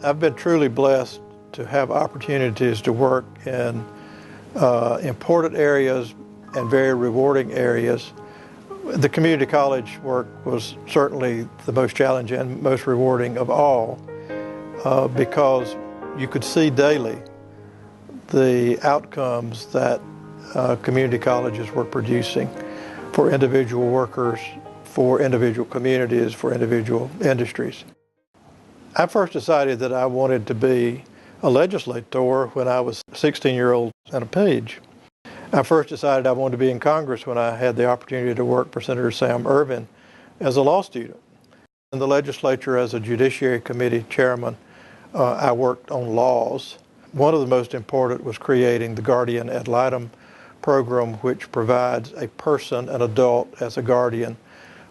I've been truly blessed to have opportunities to work in important areas and very rewarding areas. The community college work was certainly the most challenging and most rewarding of all because you could see daily the outcomes that community colleges were producing for individual workers, for individual communities, for individual industries. I first decided that I wanted to be a legislator when I was 16-year-old and a page. I first decided I wanted to be in Congress when I had the opportunity to work for Senator Sam Ervin as a law student. In the legislature as a Judiciary Committee chairman, I worked on laws. One of the most important was creating the Guardian ad litem program, which provides a person, an adult, as a guardian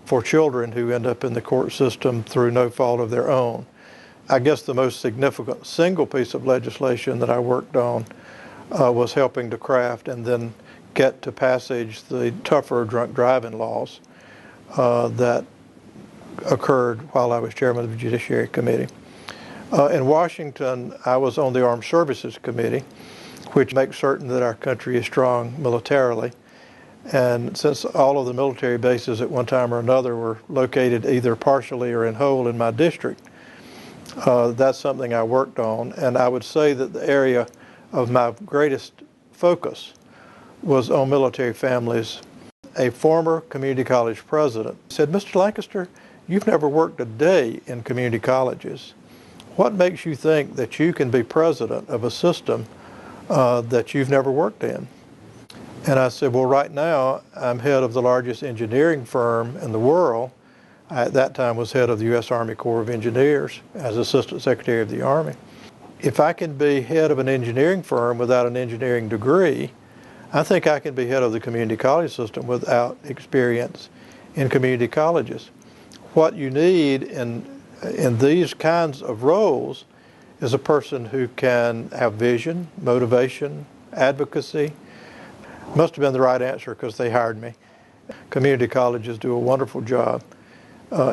for children who end up in the court system through no fault of their own. I guess the most significant single piece of legislation that I worked on was helping to craft and then get to passage the tougher drunk driving laws that occurred while I was chairman of the Judiciary Committee. In Washington, I was on the Armed Services Committee, which makes certain that our country is strong militarily. And since all of the military bases at one time or another were located either partially or in whole in my district, that's something I worked on. And I would say that the area of my greatest focus was on military families. A former community college president said, "Mr. Lancaster, you've never worked a day in community colleges. What makes you think that you can be president of a system that you've never worked in?" And I said, "Well, right now I'm head of the largest engineering firm in the world." I, at that time, was head of the U.S. Army Corps of Engineers as Assistant Secretary of the Army. If I can be head of an engineering firm without an engineering degree, I think I can be head of the community college system without experience in community colleges. What you need in these kinds of roles is a person who can have vision, motivation, advocacy. Must have been the right answer because they hired me. Community colleges do a wonderful job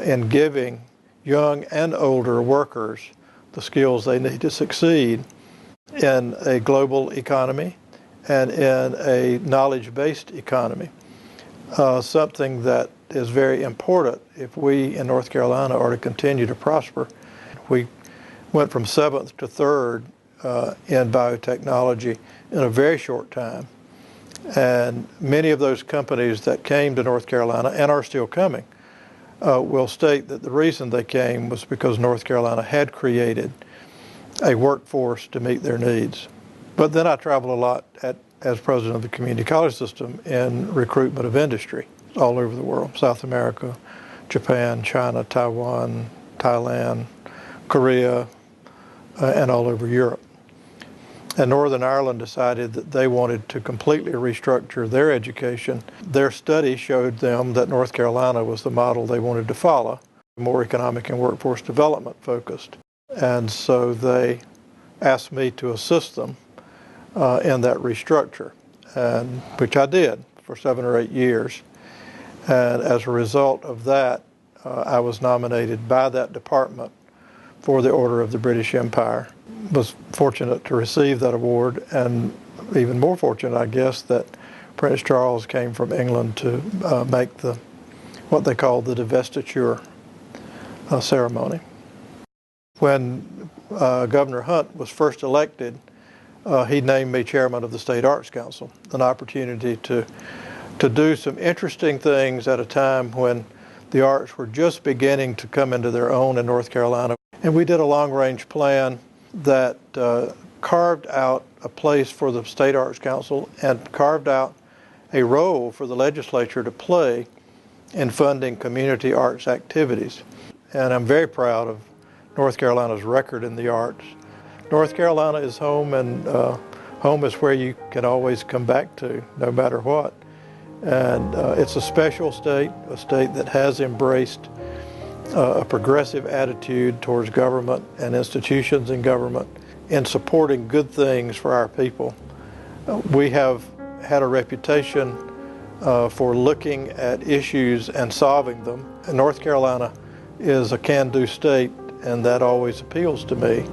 in giving young and older workers the skills they need to succeed in a global economy and in a knowledge-based economy, something that is very important if we in North Carolina are to continue to prosper. We went from 7th to 3rd in biotechnology in a very short time. And many of those companies that came to North Carolina and are still coming will state that the reason they came was because North Carolina had created a workforce to meet their needs. But then I traveled a lot as president of the community college system in recruitment of industry all over the world: South America, Japan, China, Taiwan, Thailand, Korea, and all over Europe. And Northern Ireland decided that they wanted to completely restructure their education. Their study showed them that North Carolina was the model they wanted to follow, more economic and workforce development focused. And so they asked me to assist them in that restructure, and which I did for 7 or 8 years. And as a result of that, I was nominated by that department for the Order of the British Empire. Was fortunate to receive that award, and even more fortunate, I guess, that Prince Charles came from England to make what they call the divestiture ceremony. When Governor Hunt was first elected, he named me chairman of the State Arts Council, an opportunity to do some interesting things at a time when the arts were just beginning to come into their own in North Carolina. And we did a long-range plan that carved out a place for the State Arts Council and carved out a role for the legislature to play in funding community arts activities. And I'm very proud of North Carolina's record in the arts. North Carolina is home, and home is where you can always come back to, no matter what. And it's a special state, a state that has embraced a progressive attitude towards government and institutions in government in supporting good things for our people. We have had a reputation for looking at issues and solving them. And North Carolina is a can-do state, and that always appeals to me.